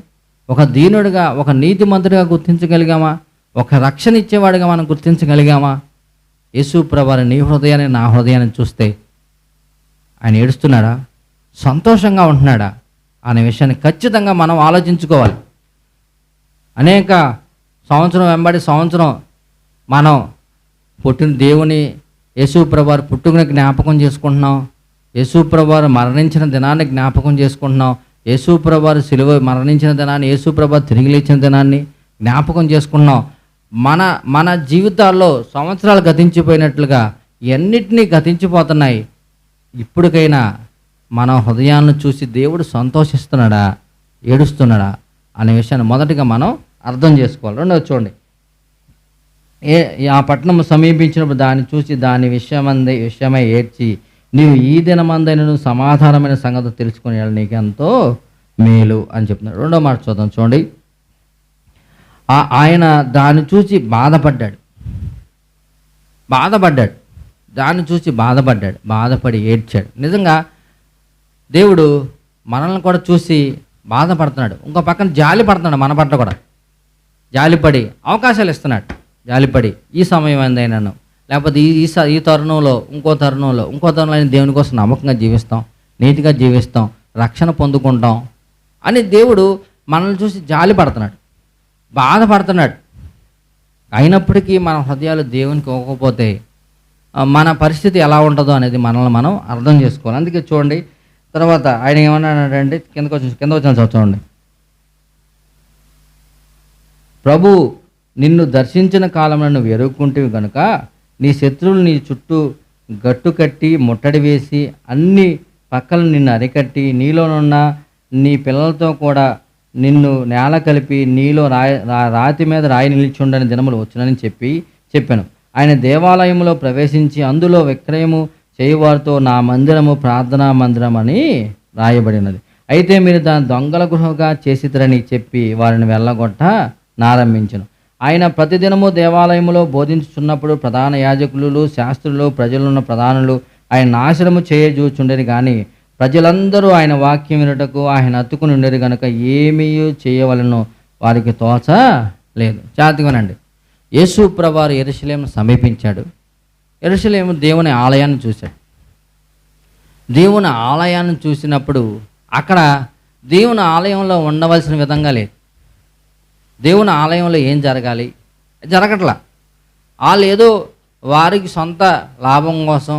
ఒక దీనుడిగా, ఒక నీతిమంతుడిగా గుర్తించగలిగామా? ఒక రక్షణ ఇచ్చేవాడిగా మనం గుర్తించగలిగామా? యేసు ప్రభువారు నీ హృదయాన్ని నా హృదయాన్ని చూస్తే ఆయన ఏడుస్తున్నాడా, సంతోషంగా ఉంటున్నాడా అనే విషయాన్ని ఖచ్చితంగా మనం ఆలోచించుకోవాలి. అనేక సంవత్సరం వెంబడి సంవత్సరం మనం పుట్టిన దేవుని యేసు ప్రభువారు పుట్టుకని జ్ఞాపకం చేసుకుంటున్నాం. యేసు ప్రభువారు మరణించిన దినాన్ని జ్ఞాపకం చేసుకుంటున్నాం. యేసు ప్రభువారు సిలువ మరణించిన దినాన్ని, యేసు ప్రభువారు తిరిగి లేచిన దినాన్ని జ్ఞాపకం చేసుకుంటున్నాం. మన జీవితాల్లో సంవత్సరాలు గతించిపోయినట్లుగా ఎన్నిటినీ గతించిపోతున్నాయి. ఇప్పటికైనా మన హృదయాలను చూసి దేవుడు సంతోషిస్తున్నాడా, ఏడుస్తున్నాడా అనే విషయాన్ని మొదటిగా మనం అర్థం చేసుకోవాలి. రెండవది చూడండి, ఆ పట్టణం సమీపించినప్పుడు దాన్ని చూసి దాని విషయమై ఏడ్చి నీవు ఈ దినమందైనను సమాధానమైన సంగతి తెలుసుకుని నీకు ఎంతో మేలు అని చెప్తున్నాడు. రెండో మాట చూద్దాం చూడండి. ఆయన దాన్ని చూసి బాధపడ్డాడు. దాన్ని చూసి బాధపడి ఏడ్చాడు. నిజంగా దేవుడు మనల్ని కూడా చూసి బాధపడుతున్నాడు. ఇంకో పక్కన జాలి పడుతున్నాడు, మన పట్ల కూడా జాలిపడి అవకాశాలు ఇస్తున్నాడు. జాలిపడి ఈ సమయం ఏందైనాను, లేకపోతే ఈ తరుణంలో ఇంకో తరుణంలో దేవుని కోసం నమ్మకంగా జీవిస్తాం, నీతిగా జీవిస్తాం, రక్షణ పొందుకుంటాం అని దేవుడు మనల్ని చూసి జాలి పడుతున్నాడు, బాధపడుతున్నాడు. అయినప్పటికీ మన హృదయాలు దేవునికి ఇవ్వకపోతే మన పరిస్థితి ఎలా ఉంటుందో అనేది మనల్ని మనం అర్థం చేసుకోవాలి. అందుకే చూడండి, తర్వాత ఆయన ఏమన్నాడంటే కింద వచ్చిన చూడండి. ప్రభు నిన్ను దర్శించిన కాలంలో నువ్వు ఎరుగుకుంటేవి కనుక నీ శత్రువులు నీ చుట్టూ గట్టు కట్టి ముట్టడి వేసి అన్ని పక్కలు నిన్ను అరికట్టి నీలోనున్న నీ పిల్లలతో కూడా నిన్ను నేల కలిపి నీలో రాతి మీద రాయి నిలిచుండని దినములు వచ్చునని చెప్పాను. ఆయన దేవాలయంలో ప్రవేశించి అందులో విక్రయము చేయువారితో నా మందిరము ప్రార్థనా మందిరం అని రాయబడినది. అయితే మీరు దాని దొంగల గృహగా చేసిరని చెప్పి వారిని వెళ్ళగొట్ట నారంభించను. ఆయన ప్రతిదినము దేవాలయములో బోధించుచున్నప్పుడు ప్రధాన యాజకులు, శాస్త్రులు, ప్రజలున్న ప్రధానులు ఆయన నాశనము చేయజూచుండేది. కానీ ప్రజలందరూ ఆయన వాక్యం వినుటకు ఆయన అతుకుని ఉండేది కనుక ఏమీ చేయవలనో వారికి తోచ లేదు. జాతివనండి, యేసు ప్రభువారు యెరూషలేమును సమీపించాడు. యెరూషలేము దేవుని ఆలయాన్ని చూశాడు. దేవుని ఆలయాన్ని చూసినప్పుడు అక్కడ దేవుని ఆలయంలో ఉండవలసిన విధంగా లేదు. దేవుని ఆలయంలో ఏం జరగాలి జరగట్లా. వాళ్ళు ఏదో వారికి సొంత లాభం కోసం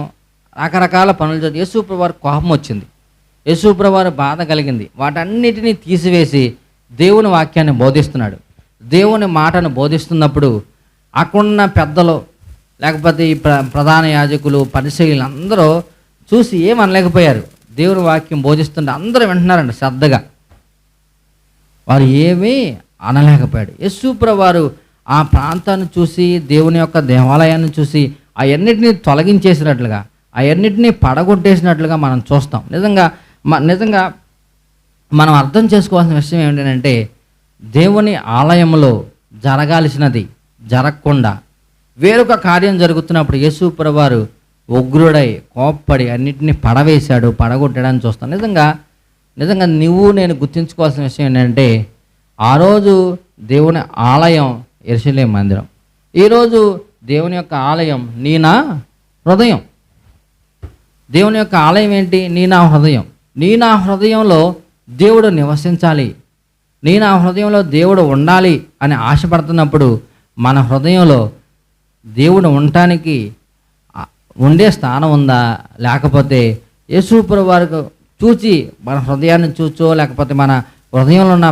రకరకాల పనులు చేసి యేసు ప్రభువారికి కోపం వచ్చింది. యేసు ప్రభువారి బాధ కలిగింది. వాటన్నిటినీ తీసివేసి దేవుని వాక్యాన్ని బోధిస్తున్నాడు. దేవుని మాటను బోధిస్తున్నప్పుడు అక్కడున్న పెద్దలు లేకపోతే ఈ ప్రధాన యాజకులు, పరిసయ్యులు అందరూ చూసి ఏమనలేకపోయారు. దేవుని వాక్యం బోధిస్తుంటే అందరూ వింటున్నారండి శ్రద్ధగా. వారు ఏమీ అనలేకపోయాడు. యేసు ప్రభువారు ఆ ప్రాంతాన్ని చూసి, దేవుని యొక్క దేవాలయాన్ని చూసి అవన్నిటినీ తొలగించేసినట్లుగా, అవన్నిటినీ పడగొట్టేసినట్లుగా మనం చూస్తాం. నిజంగా మనం అర్థం చేసుకోవాల్సిన విషయం ఏంటంటే, దేవుని ఆలయంలో జరగాల్సినది జరగకుండా వేరొక కార్యం జరుగుతున్నప్పుడు యేసు ప్రభువారు ఉగ్రుడై కోప్పడి అన్నిటినీ పడవేశాడు, పడగొట్టాడని చూస్తాం. నిజంగా నువ్వు నేను గుర్తుంచుకోవాల్సిన విషయం ఏంటంటే, ఆ రోజు దేవుని ఆలయం యెరూషలేము మందిరం, ఈరోజు దేవుని యొక్క ఆలయం నీ నా హృదయం. దేవుని యొక్క ఆలయం ఏంటి? నీ నా హృదయం. నీ నా హృదయంలో దేవుడు నివసించాలి, నీ నా హృదయంలో దేవుడు ఉండాలి అని ఆశపడుతున్నప్పుడు మన హృదయంలో దేవుడు ఉండటానికి ఉండే స్థానం ఉందా, లేకపోతే యేసు ప్రభువారికి చూచి మన హృదయాన్ని చూచో, లేకపోతే మన హృదయంలో ఉన్న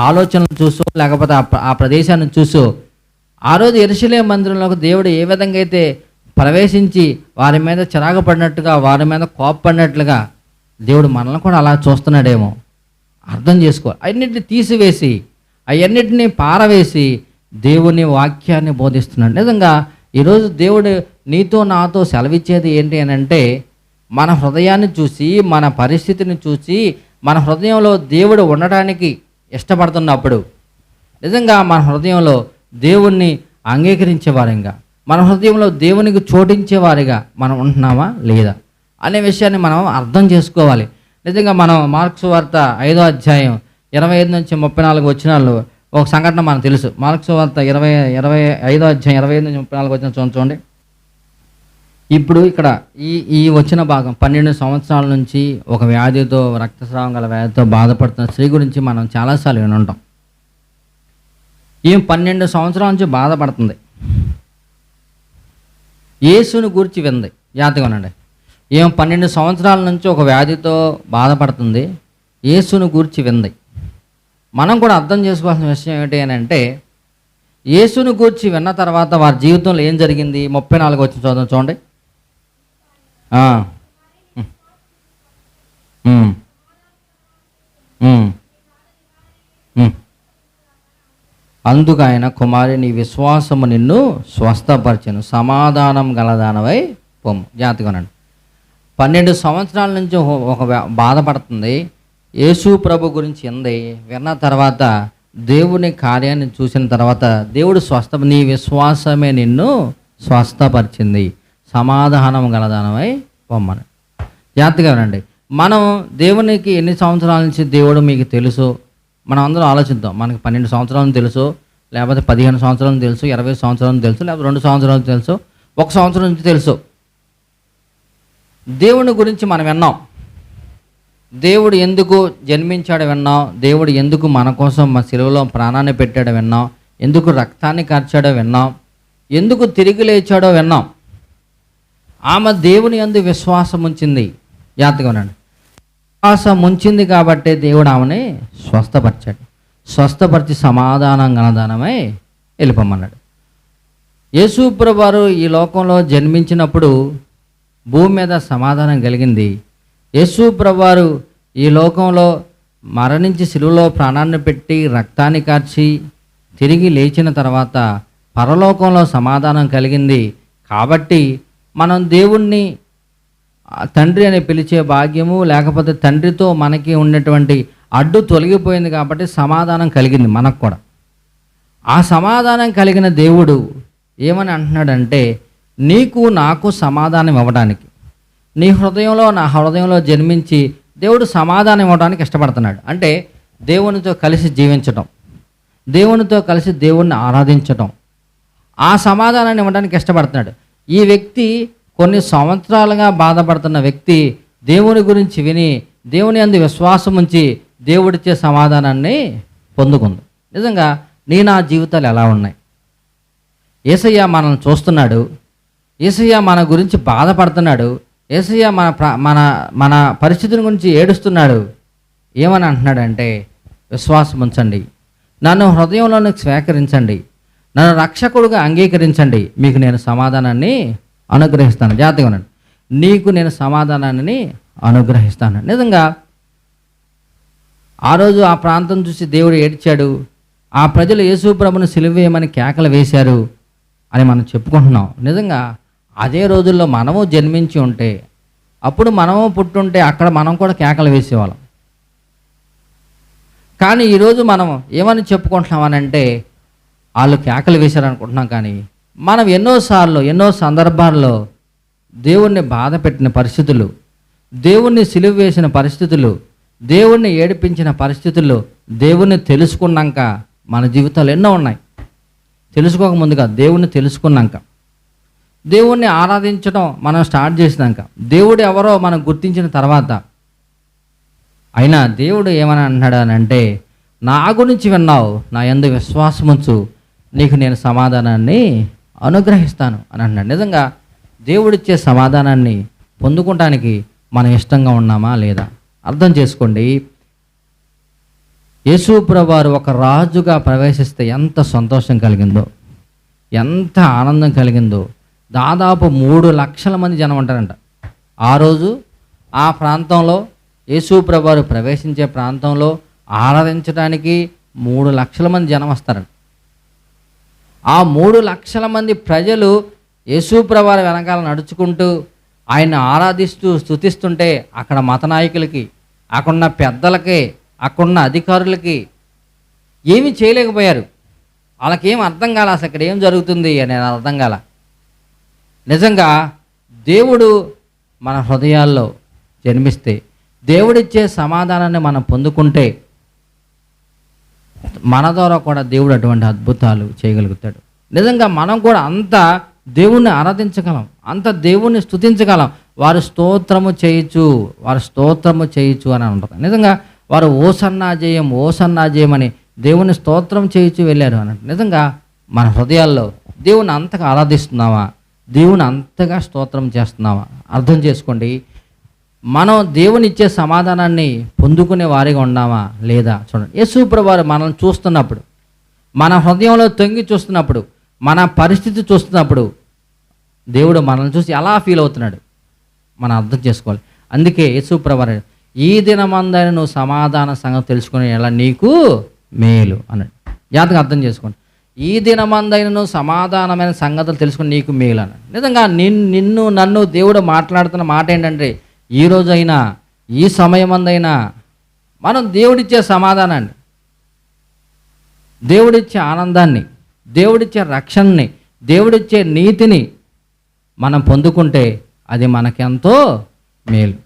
ఆలోచనలు చూసో, లేకపోతే ఆ ప్రదేశాన్ని చూసో, ఆ రోజు యెరూషలేము మందిరంలోకి దేవుడు ఏ విధంగా అయితే ప్రవేశించి వారి మీద చిరాకు పడినట్టుగా, వారి మీద కోపపడినట్లుగా దేవుడు మనల్ని కూడా అలా చూస్తున్నాడేమో అర్థం చేసుకో. అన్నిటిని తీసివేసి అవన్నిటినీ పారవేసి దేవుని వాక్యాన్ని బోధిస్తున్నాడు. నిజంగా ఈరోజు దేవుడు నీతో నాతో సెలవిచ్చేది ఏంటి అని అంటే, మన హృదయాన్ని చూసి, మన పరిస్థితిని చూసి, మన హృదయంలో దేవుడు ఉండటానికి ఇష్టపడుతున్నప్పుడు నిజంగా మన హృదయంలో దేవుణ్ణి అంగీకరించేవారిగా, మన హృదయంలో దేవునికి చోటించేవారిగా మనం ఉంటున్నామా లేదా అనే విషయాన్ని మనం అర్థం చేసుకోవాలి. నిజంగా మనం మార్క్స్ వార్త 5వ అధ్యాయం 25 నుంచి 34 వచనాలు ఒక సంఘటన మనకు తెలుసు. మార్క్స్ వార్త 5వ అధ్యాయం 25 నుంచి 34 వచనం చూడండి. ఇప్పుడు ఇక్కడ ఈ వచ్చిన భాగం 12 సంవత్సరాల నుంచి ఒక వ్యాధితో, రక్తస్రావం గల వ్యాధితో బాధపడుతున్న స్త్రీ గురించి మనం చాలాసార్లు విని ఉంటాం. ఈమె 12 సంవత్సరాల నుంచి బాధపడుతుంది. యేసుని గురించి వింది. జాగ్రత్తగానండి, ఈమె 12 సంవత్సరాల నుంచి ఒక వ్యాధితో బాధపడుతుంది, యేసుని గురించి వింది. మనం కూడా అర్థం చేసుకోవాల్సిన విషయం ఏంటి అని అంటే, యేసుని గూర్చి విన్న తర్వాత వారి జీవితంలో ఏం జరిగింది? 34 వచ్చిన చూడండి. అందుకు ఆయన, కుమారి నీ విశ్వాసము నిన్ను స్వస్థపరచెను, సమాధానం గలదానవై పొమ్ము. జాగ్రత్తగానండి, 12 సంవత్సరాల నుంచి ఒక బాధపడుతుంది. యేసు ప్రభు గురించి విన్న తర్వాత, దేవుని కార్యాన్ని చూసిన తర్వాత దేవుడు నీ విశ్వాసమే నిన్ను స్వస్థపరిచింది, సమాధానం గలదానమై పొమ్మని. జాగ్రత్తగా వినండి, మనం దేవునికి ఎన్ని సంవత్సరాల నుంచి దేవుడు మీకు తెలుసు మనం అందరం ఆలోచిద్దాం. మనకి 12 సంవత్సరాలు తెలుసు, లేకపోతే 15 సంవత్సరాలు తెలుసు, 20 సంవత్సరాలు తెలుసు, లేకపోతే 2 సంవత్సరాలు తెలుసు, 1 సంవత్సరం నుంచి తెలుసు. దేవుని గురించి మనం విన్నాం. దేవుడు ఎందుకు జన్మించాడు విన్నాం, దేవుడు ఎందుకు మన కోసం మన శిలువలో ప్రాణాన్ని పెట్టాడో విన్నాం, ఎందుకు రక్తాన్ని కార్చాడో విన్నాం, ఎందుకు తిరిగి లేచాడో విన్నాం. ఆమె దేవుని యందు విశ్వాసం ఉంచింది. జాగ్రత్తగా ఉండండి, విశ్వాసం ఉంచింది కాబట్టి దేవుడు ఆమెని స్వస్థపరిచాడు. స్వస్థపరిచి సమాధానం గలదానమై వెళ్ళిపోమన్నాడు. యేసు ప్రభువారు ఈ లోకంలో జన్మించినప్పుడు భూమి మీద సమాధానం కలిగింది. యేసు ప్రభువారు ఈ లోకంలో మరణించి శిలువలో ప్రాణాన్ని పెట్టి రక్తాన్ని కార్చి తిరిగి లేచిన తర్వాత పరలోకంలో సమాధానం కలిగింది. కాబట్టి మనం దేవుణ్ణి తండ్రి అని పిలిచే భాగ్యము, లేకపోతే తండ్రితో మనకి ఉన్నటువంటి అడ్డు తొలగిపోయింది కాబట్టి సమాధానం కలిగింది మనకు కూడా. ఆ సమాధానం కలిగిన దేవుడు ఏమని అంటున్నాడంటే, నీకు నాకు సమాధానం ఇవ్వడానికి, నీ హృదయంలో నా హృదయంలో జన్మించి దేవుడు సమాధానం ఇవ్వడానికి ఇష్టపడుతున్నాడు. అంటే దేవునితో కలిసి జీవించటం, దేవునితో కలిసి దేవుణ్ణి ఆరాధించటం, ఆ సమాధానాన్ని ఇవ్వడానికి ఇష్టపడుతున్నాడు. ఈ వ్యక్తి కొన్ని సంవత్సరాలుగా బాధపడుతున్న వ్యక్తి దేవుని గురించి విని దేవుని యందు విశ్వాసం ఉంచి దేవుడిచ్చే సమాధానాన్ని పొందుకుంది. నిజంగా నా జీవితాలు ఎలా ఉన్నాయి? యేసయ్య మనల్ని చూస్తున్నాడు, యేసయ్య మన గురించి బాధపడుతున్నాడు, యేసయ్య మన పరిస్థితుల గురించి ఏడుస్తున్నాడు. ఏమని అంటున్నాడంటే, విశ్వాసం ఉంచండి, నన్ను హృదయంలోనికి స్వీకరించండి, నన్ను రక్షకుడుగా అంగీకరించండి, మీకు నేను సమాధానాన్ని అనుగ్రహిస్తాను. జాగ్రత్తగా ఉన్నాడు, నీకు నేను సమాధానాన్ని అనుగ్రహిస్తాను. నిజంగా ఆ రోజు ఆ ప్రాంతం చూసి దేవుడు ఏడ్చాడు, ఆ ప్రజలు యేసు ప్రభువును సిలువ వేయమని కేకలు వేశారు అని మనం చెప్పుకుంటున్నాం. నిజంగా అదే రోజుల్లో మనము జన్మించి ఉంటే, అప్పుడు మనము పుట్టుంటే అక్కడ మనం కూడా కేకలు వేసేవాళ్ళం. కానీ ఈరోజు మనం ఏమని చెప్పుకుంటున్నామనంటే, వాళ్ళు కేకలు వేశారనుకుంటున్నాం. కానీ మనం ఎన్నోసార్లు ఎన్నో సందర్భాల్లో దేవుణ్ణి బాధ పెట్టిన పరిస్థితులు, దేవుణ్ణి సిలువ వేసిన పరిస్థితులు, దేవుణ్ణి ఏడిపించిన పరిస్థితుల్లో దేవుణ్ణి తెలుసుకున్నాక మన జీవితాలు ఎన్నో ఉన్నాయి. తెలుసుకోకముందుగా దేవుణ్ణి తెలుసుకున్నాక, దేవుణ్ణి ఆరాధించడం మనం స్టార్ట్ చేసినాక, దేవుడు ఎవరో మనం గుర్తించిన తర్వాత, అయినా దేవుడు ఏమని అంటున్నాడు అని అంటే, నా గురించి విన్నావు, నా యందు విశ్వాసం ఉంచు, నీకు నేను సమాధానాన్ని అనుగ్రహిస్తాను అని అంటున్నాడు. నిజంగా దేవుడిచ్చే సమాధానాన్ని పొందుకోవటానికి మనం ఇష్టంగా ఉన్నామా లేదా అర్థం చేసుకోండి. యేసు ప్రభువారు ఒక రాజుగా ప్రవేశిస్తే ఎంత సంతోషం కలిగిందో, ఎంత ఆనందం కలిగిందో. దాదాపు 3 లక్షల మంది జనం ఉంటారంట ఆ రోజు. ఆ ప్రాంతంలో యేసు ప్రభువారు ప్రవేశించే ప్రాంతంలో ఆరాధించడానికి 3 లక్షల మంది జనం వస్తారంట. ఆ 3 లక్షల మంది ప్రజలు యేసు ప్రభువారు వెనకాల నడుచుకుంటూ ఆయన ఆరాధిస్తూ స్తుతిస్తుంటే, అక్కడ మత నాయకులకి, అక్కడున్న పెద్దలకి, అక్కడున్న అధికారులకి ఏమీ చేయలేకపోయారు. వాళ్ళకేం అర్థం కాల, అసలు ఇక్కడ ఏం జరుగుతుంది అనేది అర్థం కాల. నిజంగా దేవుడు మన హృదయాల్లో జన్మిస్తే, దేవుడిచ్చే సమాధానాన్ని మనం పొందుకుంటే, మన ద్వారా కూడా దేవుడు అటువంటి అద్భుతాలు చేయగలుగుతాడు. నిజంగా మనం కూడా అంత దేవుణ్ణి ఆరాధించగలం, అంత దేవుణ్ణి స్తుతించగలం. వారు స్తోత్రము చేయొచ్చు అని అంటారు. నిజంగా వారు ఓసన్నా జయం అని దేవుని స్తోత్రం చేయొచ్చు వెళ్ళారు అన్నట్టు. నిజంగా మన హృదయాల్లో దేవుని అంతగా ఆరాధిస్తున్నావా, దేవుని అంతగా స్తోత్రం చేస్తున్నావా అర్థం చేసుకోండి. మనం దేవుని ఇచ్చే సమాధానాన్ని పొందుకునే వారిగా ఉన్నామా లేదా చూడండి. యేసు ప్రభువారు మనల్ని చూస్తున్నప్పుడు, మన హృదయంలో తొంగి చూస్తున్నప్పుడు, మన పరిస్థితి చూస్తున్నప్పుడు, దేవుడు మనల్ని చూసి ఎలా ఫీల్ అవుతున్నాడు మనం అర్థం చేసుకోవాలి. అందుకే యేసు ప్రభువారు, ఈ దినమందైన నువ్వు సమాధాన సంగతి తెలుసుకుని ఎలా నీకు మేలు అన్నాడు. జాగ్రత్తగా అర్థం చేసుకోండి. ఈ దినమందైన నువ్వు సమాధానమైన సంగతులు తెలుసుకుని నీకు మేలు అన్నాడు. నిజంగా నన్ను దేవుడు మాట్లాడుతున్న మాట ఏంటంటే, ఈ రోజైనా ఈ సమయమందైనా మనం దేవుడిచ్చే సమాధానాన్ని, దేవుడిచ్చే ఆనందాన్ని, దేవుడిచ్చే రక్షణని, దేవుడిచ్చే నీతిని మనం పొందుకుంటే అది మనకెంతో మేలు,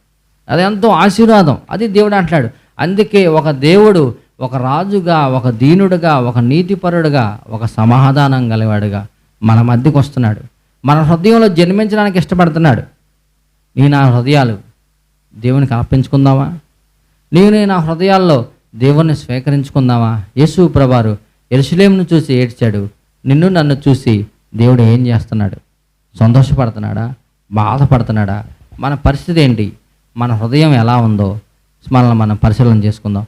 అది ఎంతో ఆశీర్వాదం. అది దేవుడు అంటాడు. అందుకే ఒక దేవుడు ఒక రాజుగా, ఒక దీనుడుగా, ఒక నీతిపరుడుగా, ఒక సమాధానం గలవాడుగా మన మధ్యకు వస్తున్నాడు. మన హృదయంలో జన్మించడానికి ఇష్టపడుతున్నాడు. నా హృదయాలు దేవునికి అర్పించుకుందామా? నా హృదయాల్లో దేవుణ్ణి స్వీకరించుకుందామా? యేసు ప్రభువారు యెరూషలేమును చూసి ఏడ్చాడు. నన్ను చూసి దేవుడు ఏం చేస్తున్నాడు? సంతోషపడుతున్నాడా? బాధపడుతున్నాడా? మన పరిస్థితి ఏంటి? మన హృదయం ఎలా ఉందో మనం పరిశీలన చేసుకుందాం.